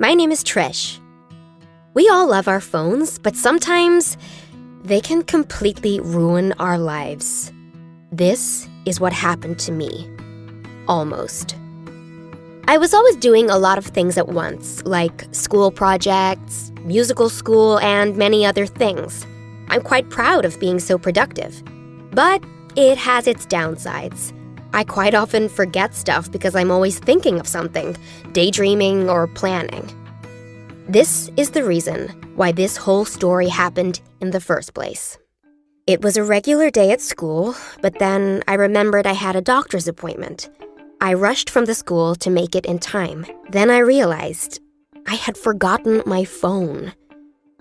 My name is Trish. We all love our phones, but sometimes they can completely ruin our lives. This is what happened to me. Almost. I was always doing a lot of things at once, like school projects, musical school, and many other things. I'm quite proud of being so productive. But it has its downsides. I quite often forget stuff because I'm always thinking of something, daydreaming or planning. This is the reason why this whole story happened in the first place. It was a regular day at school, but then I remembered I had a doctor's appointment. I rushed from the school to make it in time. Then I realized I had forgotten my phone.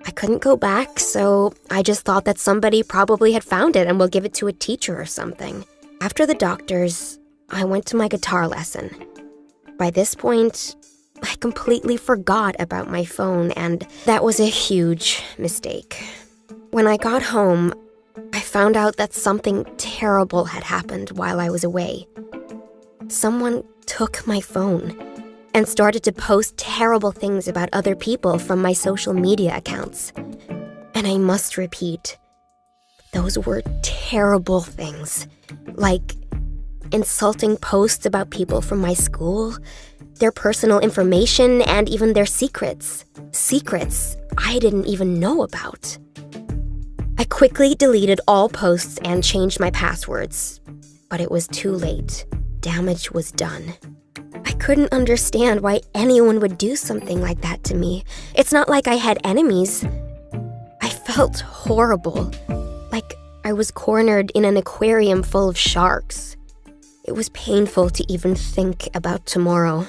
I couldn't go back, so I just thought that somebody probably had found it and will give it to a teacher or something. After the doctor's, I went to my guitar lesson. By this point, I completely forgot about my phone, and that was a huge mistake. When I got home, I found out that something terrible had happened while I was away. Someone took my phone and started to post terrible things about other people from my social media accounts. And I must repeat, those were terrible things. Like insulting posts about people from my school, their personal information, and even their secrets. Secrets I didn't even know about. I quickly deleted all posts and changed my passwords. But it was too late. Damage was done. I couldn't understand why anyone would do something like that to me. It's not like I had enemies. I felt horrible. Like I was cornered in an aquarium full of sharks. It was painful to even think about tomorrow.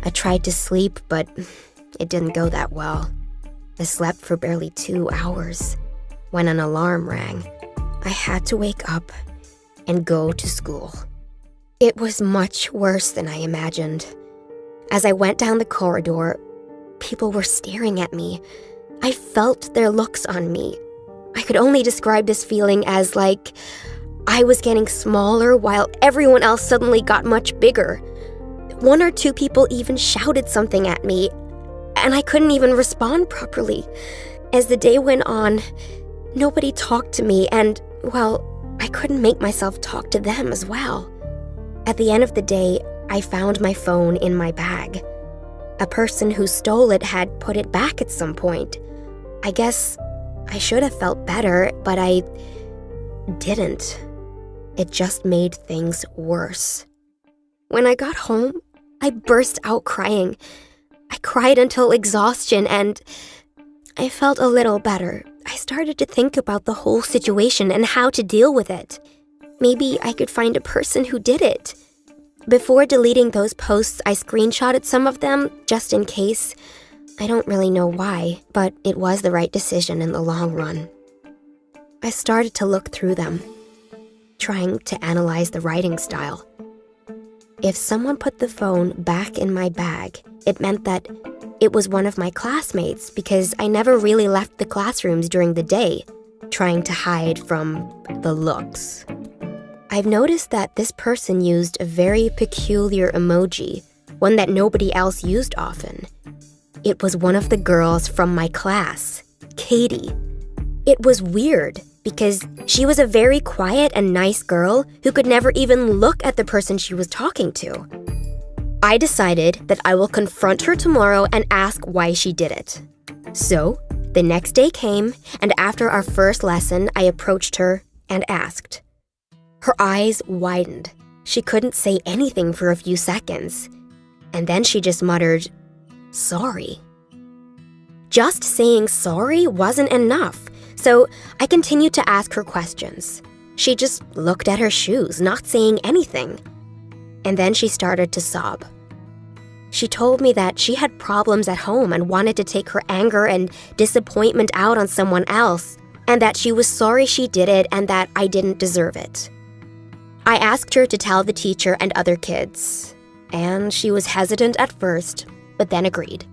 I tried to sleep, but it didn't go that well. I slept for barely 2 hours. When an alarm rang, I had to wake up and go to school. It was much worse than I imagined. As I went down the corridor, people were staring at me. I felt their looks on me. I could only describe this feeling as like I was getting smaller while everyone else suddenly got much bigger. 1 or 2 people even shouted something at me, and I couldn't even respond properly. As the day went on, nobody talked to me, and, well, I couldn't make myself talk to them as well. At the end of the day, I found my phone in my bag. A person who stole it had put it back at some point. I guess I should have felt better, but I didn't. It just made things worse. When I got home, I burst out crying. I cried until exhaustion, and I felt a little better. I started to think about the whole situation and how to deal with it. Maybe I could find a person who did it. Before deleting those posts, I screenshotted some of them, just in case. I don't really know why, but it was the right decision in the long run. I started to look through them, trying to analyze the writing style. If someone put the phone back in my bag, it meant that it was one of my classmates because I never really left the classrooms during the day, trying to hide from the looks. I've noticed that this person used a very peculiar emoji, one that nobody else used often. It was one of the girls from my class, Katie. It was weird because she was a very quiet and nice girl who could never even look at the person she was talking to. I decided that I will confront her tomorrow and ask why she did it. So, the next day came, and after our first lesson, I approached her and asked. Her eyes widened. She couldn't say anything for a few seconds. And then she just muttered, "Sorry." Just saying sorry wasn't enough, so I continued to ask her questions. She just looked at her shoes, not saying anything. And then she started to sob. She told me that she had problems at home and wanted to take her anger and disappointment out on someone else, and that she was sorry she did it and that I didn't deserve it. I asked her to tell the teacher and other kids, and she was hesitant at first, but then agreed.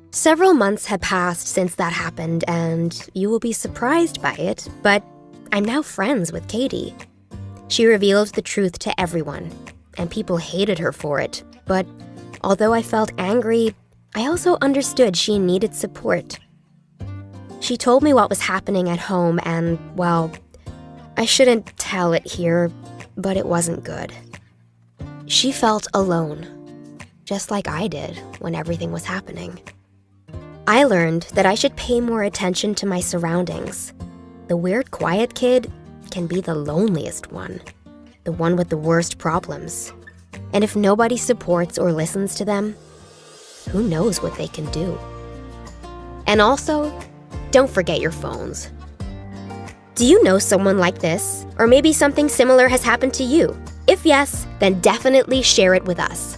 Several months had passed since that happened, and you will be surprised by it, but I'm now friends with Katie. She revealed the truth to everyone, and people hated her for it, but although I felt angry, I also understood she needed support. She told me what was happening at home and, well, I shouldn't tell it here, but it wasn't good. She felt alone, just like I did when everything was happening. I learned that I should pay more attention to my surroundings. The weird, quiet kid can be the loneliest one, the one with the worst problems. And if nobody supports or listens to them, who knows what they can do? And also, don't forget your phones. Do you know someone like this? Or maybe something similar has happened to you? If yes, then definitely share it with us.